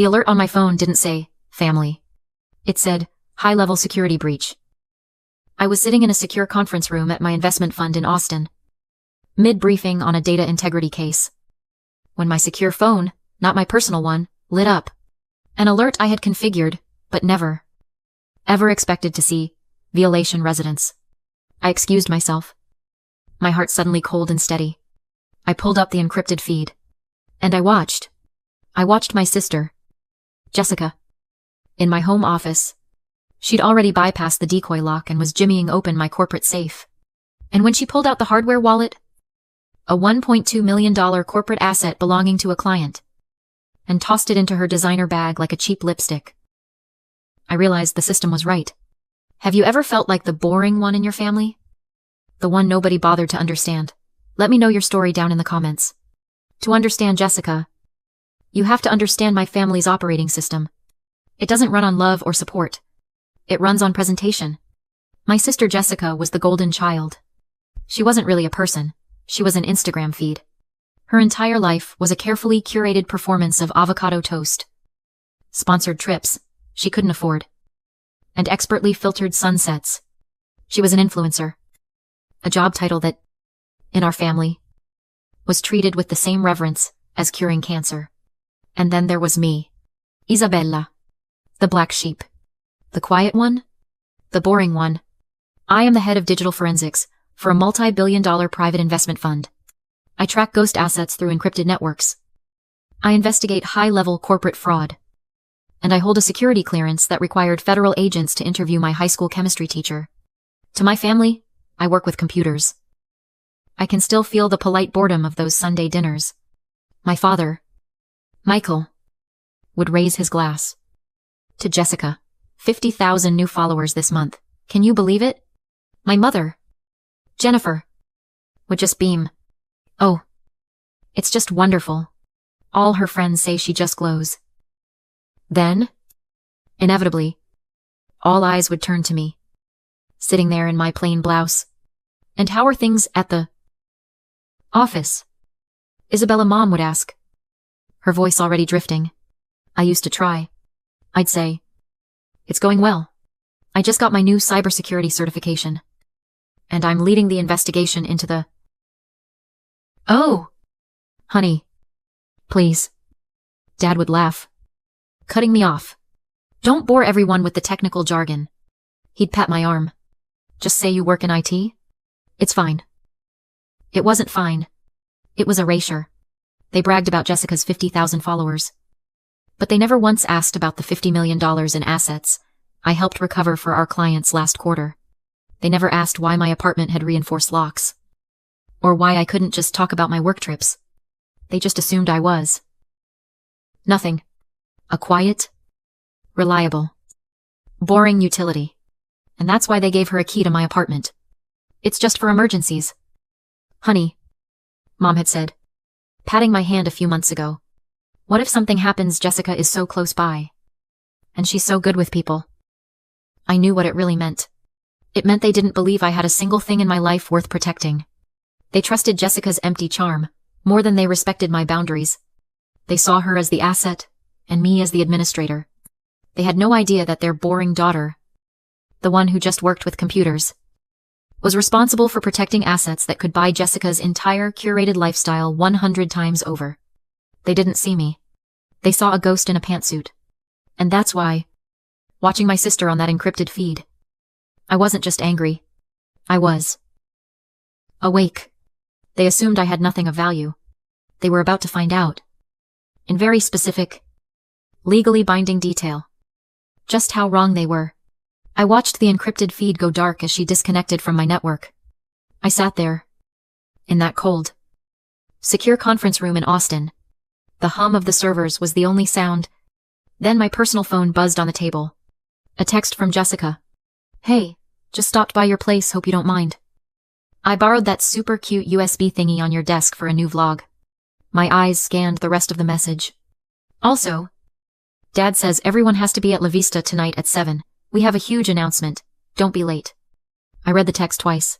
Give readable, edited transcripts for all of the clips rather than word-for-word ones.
The alert on my phone didn't say, family. It said, high-level security breach. I was sitting in a secure conference room at my investment fund in Austin, mid-briefing on a data integrity case, when my secure phone, not my personal one, lit up. An alert I had configured, but never, ever expected to see. Violation residence. I excused myself. My heart suddenly cold and steady. I pulled up the encrypted feed. And I watched my sister, Jessica, in my home office. She'd already bypassed the decoy lock and was jimmying open my corporate safe. And when she pulled out the hardware wallet, a $1.2 million corporate asset belonging to a client, and tossed it into her designer bag like a cheap lipstick, I realized the system was right. Have you ever felt like the boring one in your family? The one nobody bothered to understand? Let me know your story down in the comments. To understand Jessica, you have to understand my family's operating system. It doesn't run on love or support. It runs on presentation. My sister Jessica was the golden child. She wasn't really a person. She was an Instagram feed. Her entire life was a carefully curated performance of avocado toast, sponsored trips she couldn't afford, and expertly filtered sunsets. She was an influencer. A job title that, in our family, was treated with the same reverence as curing cancer. And then there was me, Isabella, the black sheep. The quiet one? The boring one. I am the head of digital forensics for a multi-billion-dollar private investment fund. I track ghost assets through encrypted networks. I investigate high-level corporate fraud. And I hold a security clearance that required federal agents to interview my high school chemistry teacher. To my family, I work with computers. I can still feel the polite boredom of those Sunday dinners. My father, Michael, would raise his glass. To Jessica, 50,000 new followers this month. Can you believe it? My mother, Jennifer, would just beam. Oh, it's just wonderful. All her friends say she just glows. Then, inevitably, all eyes would turn to me, sitting there in my plain blouse. And how are things at the office? Isabella, Mom would ask, her voice already drifting. I used to try. I'd say, it's going well. I just got my new cybersecurity certification. And I'm leading the investigation into the... Oh! Honey. Please. Dad would laugh, cutting me off. Don't bore everyone with the technical jargon. He'd pat my arm. Just say you work in IT? It's fine. It wasn't fine. It was erasure. They bragged about Jessica's 50,000 followers. But they never once asked about the $50 million in assets I helped recover for our clients last quarter. They never asked why my apartment had reinforced locks. Or why I couldn't just talk about my work trips. They just assumed I was nothing. A quiet, reliable, boring utility. And that's why they gave her a key to my apartment. It's just for emergencies. Honey, Mom had said, patting my hand a few months ago. What if something happens? Jessica is so close by. And she's so good with people. I knew what it really meant. It meant they didn't believe I had a single thing in my life worth protecting. They trusted Jessica's empty charm more than they respected my boundaries. They saw her as the asset, and me as the administrator. They had no idea that their boring daughter, the one who just worked with computers, was responsible for protecting assets that could buy Jessica's entire curated lifestyle 100 times over. They didn't see me. They saw a ghost in a pantsuit. And that's why, watching my sister on that encrypted feed, I wasn't just angry. I was awake. They assumed I had nothing of value. They were about to find out, in very specific, legally binding detail, just how wrong they were. I watched the encrypted feed go dark as she disconnected from my network. I sat there, in that cold, secure conference room in Austin. The hum of the servers was the only sound. Then my personal phone buzzed on the table. A text from Jessica. Hey, just stopped by your place, hope you don't mind. I borrowed that super cute USB thingy on your desk for a new vlog. My eyes scanned the rest of the message. Also, Dad says everyone has to be at La Vista tonight at 7. We have a huge announcement. Don't be late. I read the text twice.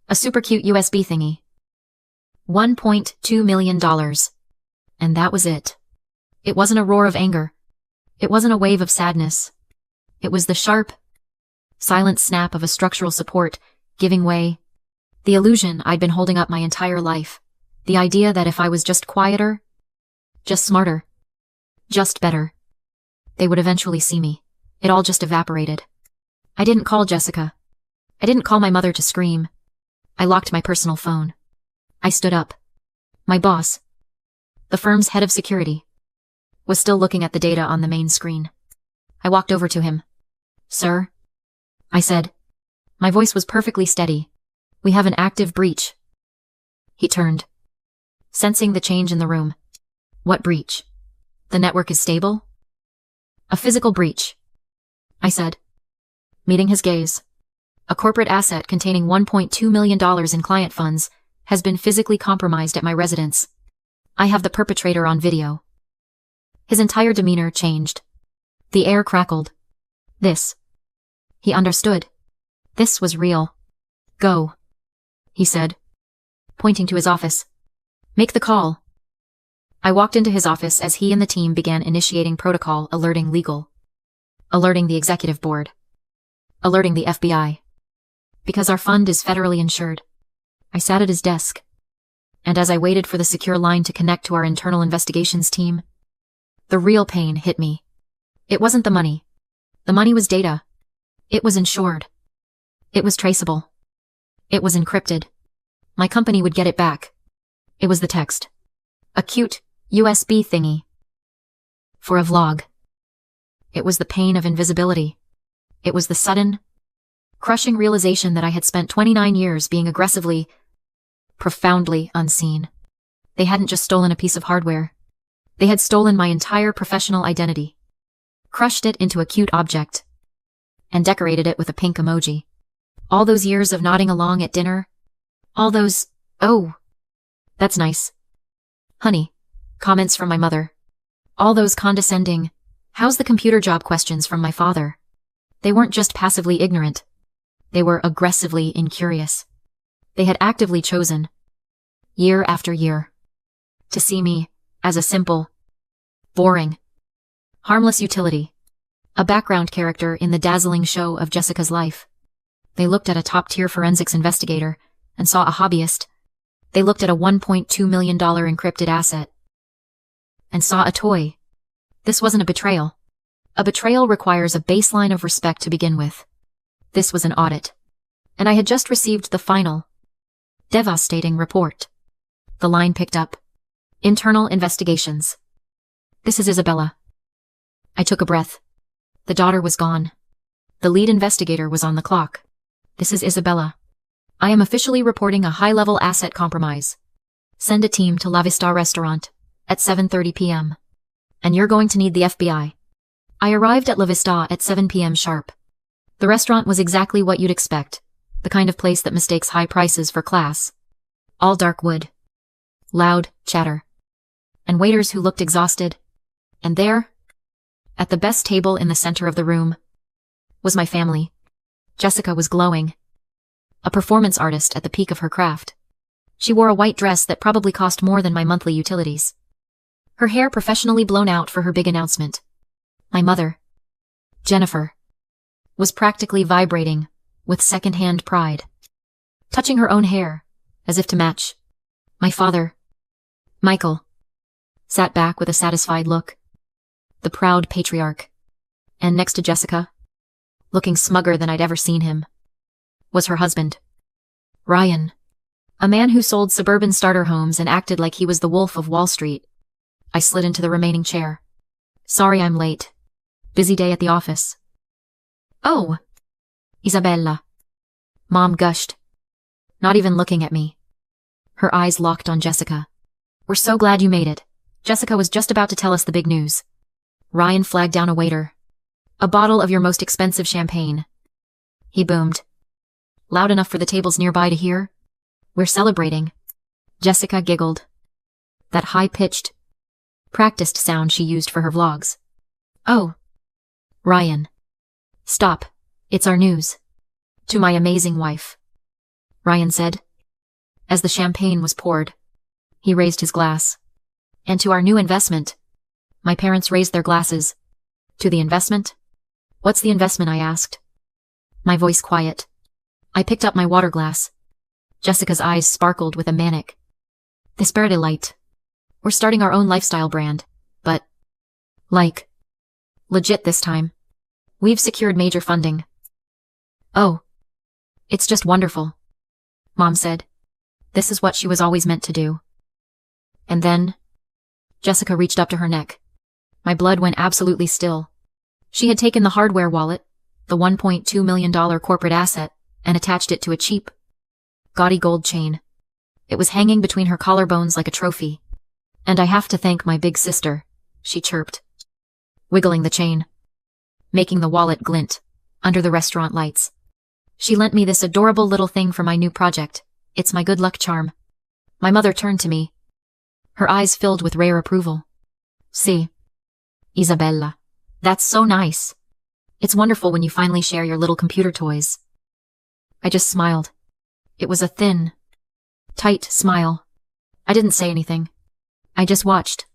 A super cute USB thingy. $1.2 million. And that was it. It wasn't a roar of anger. It wasn't a wave of sadness. It was the sharp, silent snap of a structural support giving way. The illusion I'd been holding up my entire life. The idea that if I was just quieter, just smarter, just better, they would eventually see me. It all just evaporated. I didn't call Jessica. I didn't call my mother to scream. I locked my personal phone. I stood up. My boss, the firm's head of security, was still looking at the data on the main screen. I walked over to him. "Sir," I said. My voice was perfectly steady. "We have an active breach." He turned, sensing the change in the room. "What breach? The network is stable?" "A physical breach," I said, meeting his gaze. "A corporate asset containing $1.2 million in client funds has been physically compromised at my residence. I have the perpetrator on video." His entire demeanor changed. The air crackled. He understood. This was real. "Go," he said, pointing to his office. "Make the call." I walked into his office as he and the team began initiating protocol, alerting legal, alerting the executive board, alerting the FBI. Because our fund is federally insured. I sat at his desk, and as I waited for the secure line to connect to our internal investigations team, the real pain hit me. It wasn't the money. The money was data. It was insured. It was traceable. It was encrypted. My company would get it back. It was the text. A cute USB thingy. For a vlog. It was the pain of invisibility. It was the sudden, crushing realization that I had spent 29 years being aggressively, profoundly unseen. They hadn't just stolen a piece of hardware. They had stolen my entire professional identity, crushed it into a cute object, and decorated it with a pink emoji. All those years of nodding along at dinner, all those, "Oh, that's nice, honey," comments from my mother, all those condescending, "How's the computer job?" questions from my father. They weren't just passively ignorant. They were aggressively incurious. They had actively chosen, year after year, to see me as a simple, boring, harmless utility, a background character in the dazzling show of Jessica's life. They looked at a top-tier forensics investigator and saw a hobbyist. They looked at a $1.2 million encrypted asset and saw a toy. This wasn't a betrayal. A betrayal requires a baseline of respect to begin with. This was an audit. And I had just received the final, devastating report. The line picked up. Internal investigations. "This is Isabella." I took a breath. The daughter was gone. The lead investigator was on the clock. "This is Isabella. I am officially reporting a high-level asset compromise. Send a team to La Vista restaurant at 7:30 p.m. And you're going to need the FBI. I arrived at La Vista at 7 p.m. sharp. The restaurant was exactly what you'd expect, the kind of place that mistakes high prices for class. All dark wood. Loud chatter. And waiters who looked exhausted. And there, at the best table in the center of the room, was my family. Jessica was glowing. A performance artist at the peak of her craft. She wore a white dress that probably cost more than my monthly utilities. Her hair professionally blown out for her big announcement. My mother, Jennifer, was practically vibrating with second-hand pride, touching her own hair as if to match. My father, Michael, sat back with a satisfied look. The proud patriarch. And next to Jessica, looking smugger than I'd ever seen him, was her husband, Ryan, a man who sold suburban starter homes and acted like he was the Wolf of Wall Street. I slid into the remaining chair. "Sorry I'm late. Busy day at the office." "Oh, Isabella," Mom gushed, not even looking at me. Her eyes locked on Jessica. "We're so glad you made it." Jessica was just about to tell us the big news. Ryan flagged down a waiter. "A bottle of your most expensive champagne," he boomed, loud enough for the tables nearby to hear. "We're celebrating." Jessica giggled. That high-pitched, practiced sound she used for her vlogs. "Oh, Ryan. Stop. It's our news." "To my amazing wife," Ryan said. As the champagne was poured, he raised his glass. "And to our new investment." My parents raised their glasses. To the investment? What's the investment? I asked. My voice quiet. I picked up my water glass. Jessica's eyes sparkled with a manic. Desperate light. We're starting our own lifestyle brand. But, like, legit this time. We've secured major funding. Oh. It's just wonderful. Mom said. This is what she was always meant to do. And then, Jessica reached up to her neck. My blood went absolutely still. She had taken the hardware wallet, the $1.2 million corporate asset, and attached it to a cheap, gaudy gold chain. It was hanging between her collarbones like a trophy. And I have to thank my big sister, she chirped, wiggling the chain, making the wallet glint under the restaurant lights. She lent me this adorable little thing for my new project. It's my good luck charm. My mother turned to me, her eyes filled with rare approval. See, Isabella, that's so nice. It's wonderful when you finally share your little computer toys. I just smiled. It was a thin, tight smile. I didn't say anything. I just watched.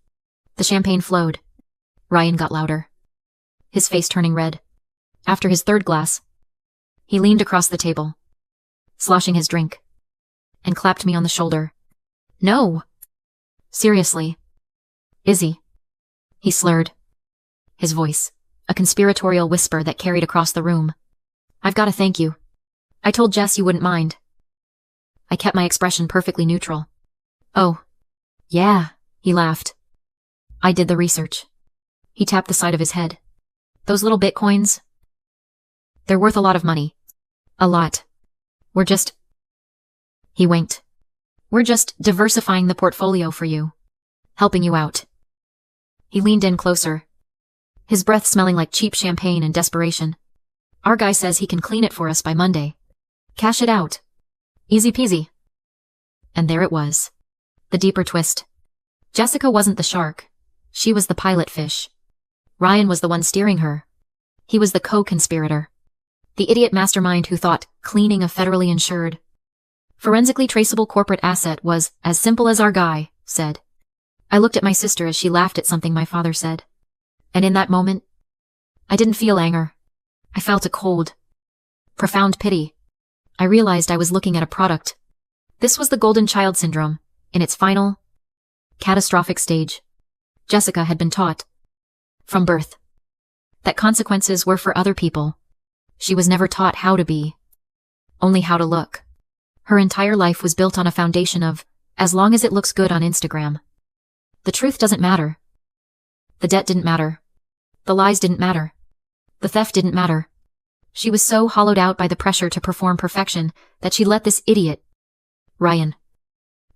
The champagne flowed. Ryan got louder, his face turning red. After his third glass, he leaned across the table, sloshing his drink, and clapped me on the shoulder. No! Seriously. Izzy. He slurred, his voice a conspiratorial whisper that carried across the room. I've got to thank you. I told Jess you wouldn't mind. I kept my expression perfectly neutral. Oh. Yeah, he laughed. I did the research. He tapped the side of his head. Those little bitcoins? They're worth a lot of money. A lot. We're just... He winked. We're just diversifying the portfolio for you. Helping you out. He leaned in closer, his breath smelling like cheap champagne and desperation. Our guy says he can clean it for us by Monday. Cash it out. Easy peasy. And there it was. The deeper twist. Jessica wasn't the shark. She was the pilot fish. Ryan was the one steering her. He was the co-conspirator. The idiot mastermind who thought cleaning a federally insured, forensically traceable corporate asset was as simple as our guy said. I looked at my sister as she laughed at something my father said. And in that moment, I didn't feel anger. I felt a cold, profound pity. I realized I was looking at a product. This was the golden child syndrome, in its final, catastrophic stage. Jessica had been taught, from birth, that consequences were for other people. She was never taught how to be, only how to look. Her entire life was built on a foundation of, as long as it looks good on Instagram. The truth doesn't matter. The debt didn't matter. The lies didn't matter. The theft didn't matter. She was so hollowed out by the pressure to perform perfection that she let this idiot, Ryan,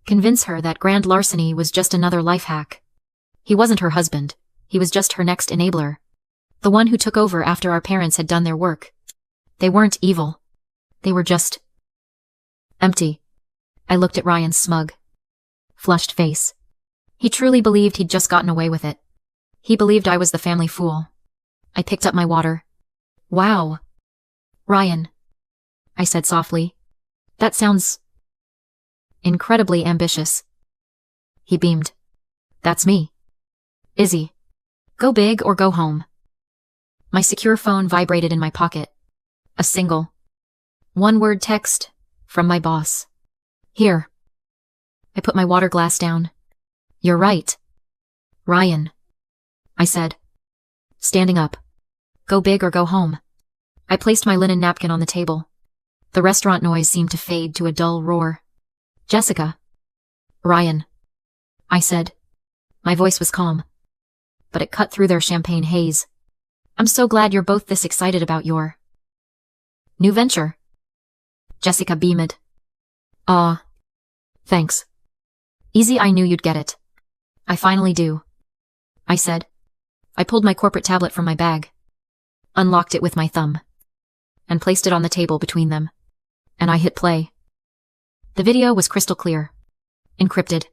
convince her that grand larceny was just another life hack. He wasn't her husband. He was just her next enabler. The one who took over after our parents had done their work. They weren't evil. They were just empty. I looked at Ryan's smug, flushed face. He truly believed he'd just gotten away with it. He believed I was the family fool. I picked up my water. Wow. Ryan, I said softly. That sounds incredibly ambitious. He beamed. That's me. Izzy. Go big or go home. My secure phone vibrated in my pocket. A single, one-word text from my boss. Here. I put my water glass down. You're right. Ryan, I said, standing up. Go big or go home. I placed my linen napkin on the table. The restaurant noise seemed to fade to a dull roar. Jessica. Ryan, I said. My voice was calm, but it cut through their champagne haze. I'm so glad you're both this excited about your new venture. Jessica beamed. Aw. Thanks. Easy, I knew you'd get it. I finally do. I said. I pulled my corporate tablet from my bag, unlocked it with my thumb, and placed it on the table between them. And I hit play. The video was crystal clear. Encrypted.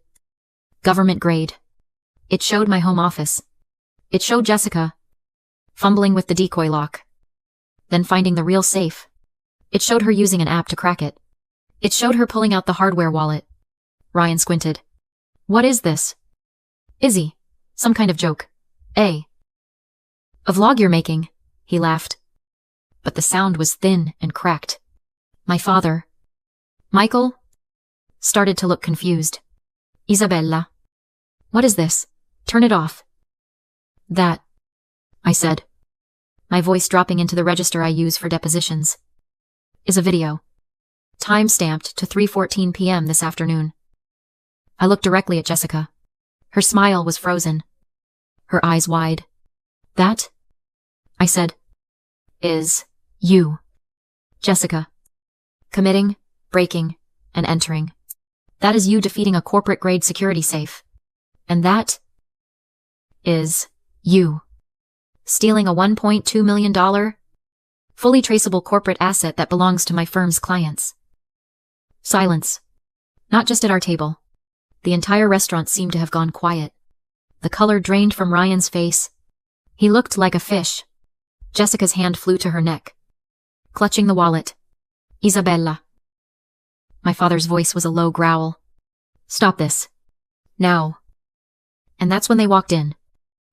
Government grade. It showed my home office. It showed Jessica fumbling with the decoy lock, then finding the real safe. It showed her using an app to crack it. It showed her pulling out the hardware wallet. Ryan squinted. What is this? Izzy. Some kind of joke. A vlog you're making, he laughed. But the sound was thin and cracked. My father, Michael, started to look confused. Isabella. What is this? Turn it off. That, I said, my voice dropping into the register I use for depositions, is a video. Time-stamped to 3:14 p.m. this afternoon. I looked directly at Jessica. Her smile was frozen. Her eyes wide. That, I said, is you, Jessica. Committing, breaking, and entering. That is you defeating a corporate-grade security safe. And that is you stealing a $1.2 million, fully traceable corporate asset that belongs to my firm's clients. Silence. Not just at our table. The entire restaurant seemed to have gone quiet. The color drained from Ryan's face. He looked like a fish. Jessica's hand flew to her neck, clutching the wallet. Isabella. My father's voice was a low growl. Stop this. Now. And that's when they walked in.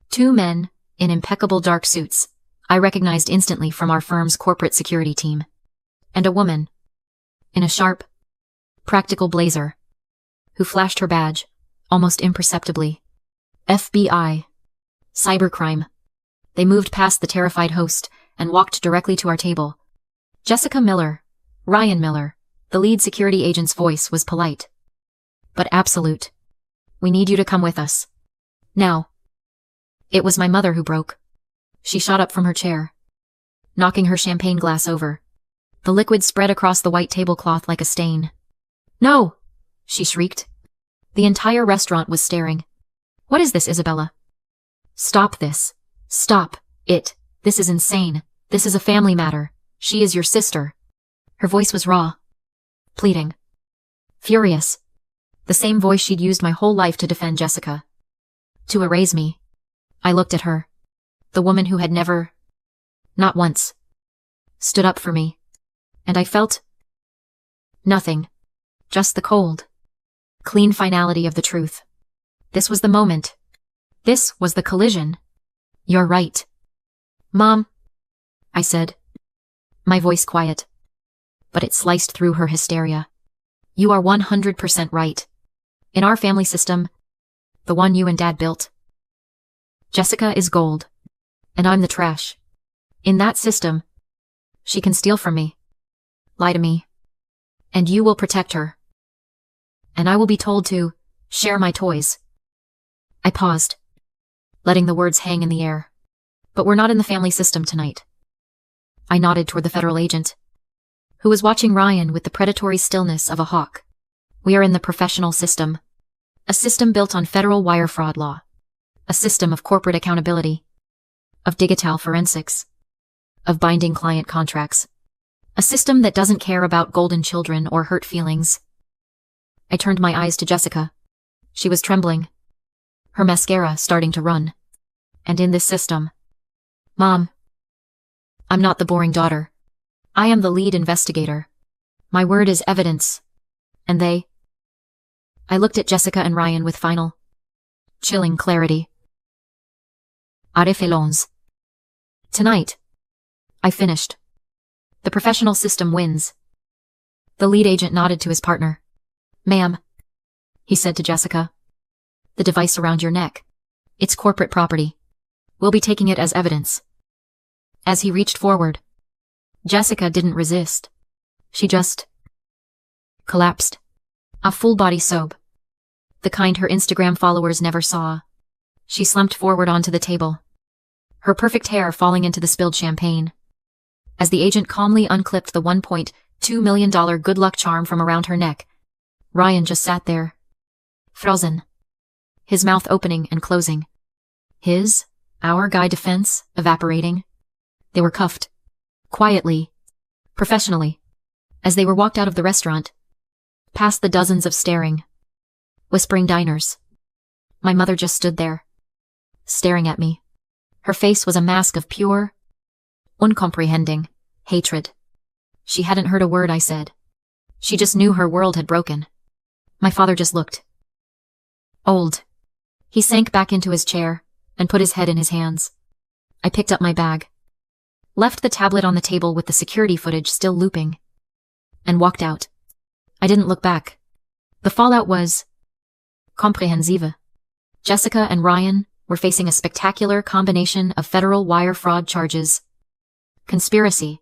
Two men, in impeccable dark suits, I recognized instantly from our firm's corporate security team. And a woman, in a sharp, practical blazer, who flashed her badge, almost imperceptibly. FBI. Cybercrime. They moved past the terrified host and walked directly to our table. Jessica Miller, Ryan Miller, the lead security agent's voice was polite, but absolute. We need you to come with us. Now. It was my mother who broke. She shot up from her chair, knocking her champagne glass over. The liquid spread across the white tablecloth like a stain. No! She shrieked. The entire restaurant was staring. What is this, Isabella? Stop this. Stop it. This is insane. This is a family matter. She is your sister. Her voice was raw, pleading, furious. The same voice she'd used my whole life to defend Jessica. To erase me. I looked at her. The woman who had never, not once, stood up for me. And I felt nothing. Just the cold, clean finality of the truth. This was the moment. This was the collision. You're right. Mom, I said, my voice quiet, but it sliced through her hysteria. You are 100% right. In our family system, the one you and Dad built, Jessica is gold, and I'm the trash. In that system, she can steal from me, lie to me, and you will protect her. And I will be told to share my toys. I paused, letting the words hang in the air. But we're not in the family system tonight. I nodded toward the federal agent, who was watching Ryan with the predatory stillness of a hawk. We are in the professional system. A system built on federal wire fraud law. A system of corporate accountability. Of digital forensics. Of binding client contracts. A system that doesn't care about golden children or hurt feelings. I turned my eyes to Jessica. She was trembling, her mascara starting to run. And in this system, Mom, I'm not the boring daughter. I am the lead investigator. My word is evidence. And they... I looked at Jessica and Ryan with final, chilling clarity. Arrefelons. Tonight, I finished. The professional system wins. The lead agent nodded to his partner. Ma'am, he said to Jessica. The device around your neck. It's corporate property. We'll be taking it as evidence. As he reached forward, Jessica didn't resist. She just collapsed. A full-body sob. The kind her Instagram followers never saw. She slumped forward onto the table, her perfect hair falling into the spilled champagne. As the agent calmly unclipped the $1.2 million good luck charm from around her neck, Ryan just sat there, frozen, his mouth opening and closing. Our guy defense, evaporating. They were cuffed. Quietly. Professionally. As they were walked out of the restaurant. Past the dozens of staring, whispering diners. My mother just stood there, staring at me. Her face was a mask of pure, uncomprehending hatred. She hadn't heard a word I said. She just knew her world had broken. My father just looked old. He sank back into his chair and put his head in his hands. I picked up my bag, left the tablet on the table with the security footage still looping, and walked out. I didn't look back. The fallout was comprehensive. Jessica and Ryan were facing a spectacular combination of federal wire fraud charges, conspiracy,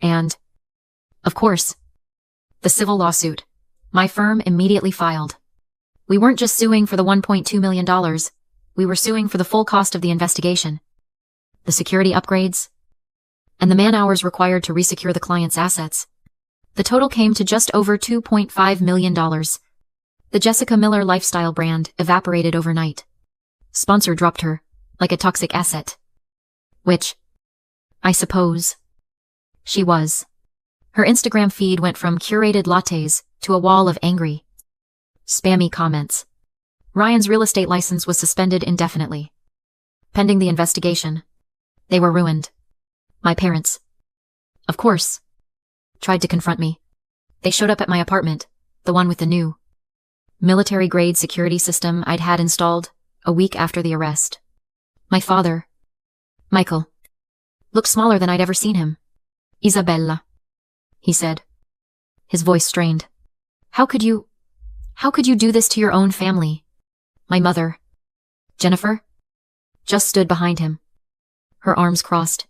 and, of course, the civil lawsuit my firm immediately filed. We weren't just suing for the $1.2 million, we were suing for the full cost of the investigation, the security upgrades, and the man-hours required to resecure the client's assets. The total came to just over $2.5 million. The Jessica Miller lifestyle brand evaporated overnight. Sponsor dropped her, like a toxic asset. Which, I suppose, she was. Her Instagram feed went from curated lattes to a wall of angry, spammy comments. Ryan's real estate license was suspended indefinitely. Pending the investigation, they were ruined. My parents, of course, tried to confront me. They showed up at my apartment, the one with the new military-grade security system I'd had installed a week after the arrest. My father, Michael, looked smaller than I'd ever seen him. Isabella, he said, his voice strained. How could you do this to your own family? My mother, Jennifer, just stood behind him, her arms crossed,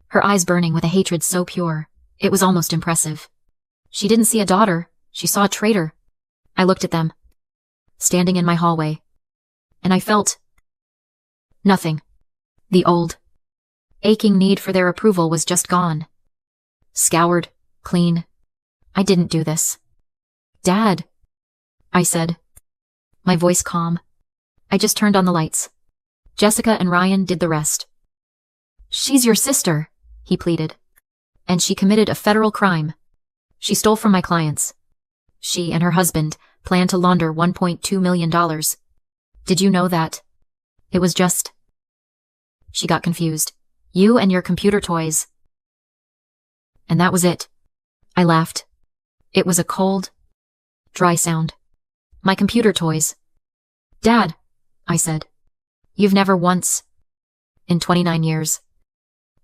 her eyes burning with a hatred so pure, it was almost impressive. She didn't see a daughter, she saw a traitor. I looked at them, standing in my hallway, and I felt nothing. The old, aching need for their approval was just gone. Scoured, clean. I didn't do this. Dad, I said, my voice calm. I just turned on the lights. Jessica and Ryan did the rest. She's your sister, he pleaded. And she committed a federal crime. She stole from my clients. She and her husband planned to launder $1.2 million. Did you know that? It was just... She got confused. You and your computer toys. And that was it. I laughed. It was a cold, dry sound. My computer toys. Dad, I said. You've never once, in 29 years,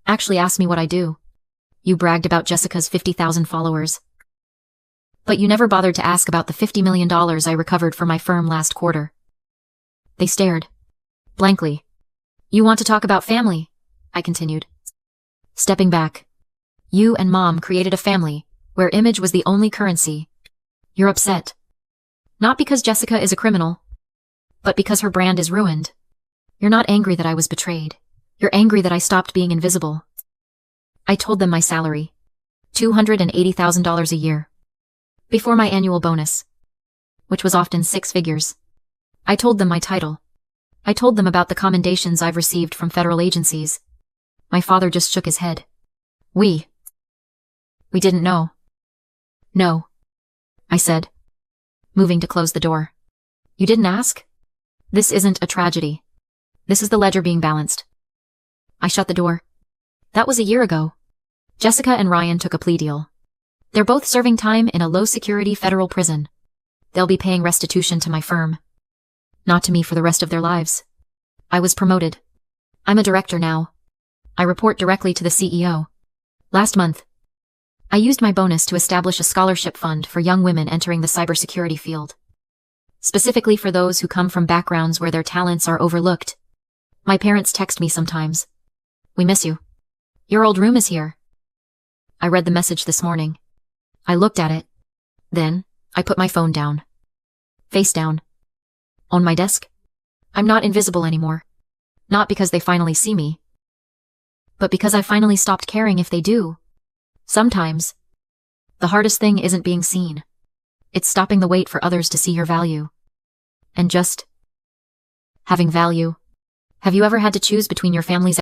actually asked me what I do. You bragged about Jessica's 50,000 followers. But you never bothered to ask about the $50 million I recovered for my firm last quarter. They stared, blankly. You want to talk about family? I continued. Stepping back. You and Mom created a family where image was the only currency. You're upset. Not because Jessica is a criminal, but because her brand is ruined. You're not angry that I was betrayed. You're angry that I stopped being invisible. I told them my salary. $280,000 a year. Before my annual bonus, which was often 6 figures. I told them my title. I told them about the commendations I've received from federal agencies. My father just shook his head. We didn't know. No, I said, moving to close the door. You didn't ask? This isn't a tragedy. This is the ledger being balanced. I shut the door. That was a year ago. Jessica and Ryan took a plea deal. They're both serving time in a low-security federal prison. They'll be paying restitution to my firm. Not to me for the rest of their lives. I was promoted. I'm a director now. I report directly to the CEO. Last month, I used my bonus to establish a scholarship fund for young women entering the cybersecurity field. Specifically for those who come from backgrounds where their talents are overlooked. My parents text me sometimes. We miss you. Your old room is here. I read the message this morning. I looked at it. Then, I put my phone down. Face down. On my desk. I'm not invisible anymore. Not because they finally see me. But because I finally stopped caring if they do. Sometimes, the hardest thing isn't being seen. It's stopping the wait for others to see your value. And just having value. Have you ever had to choose between your family's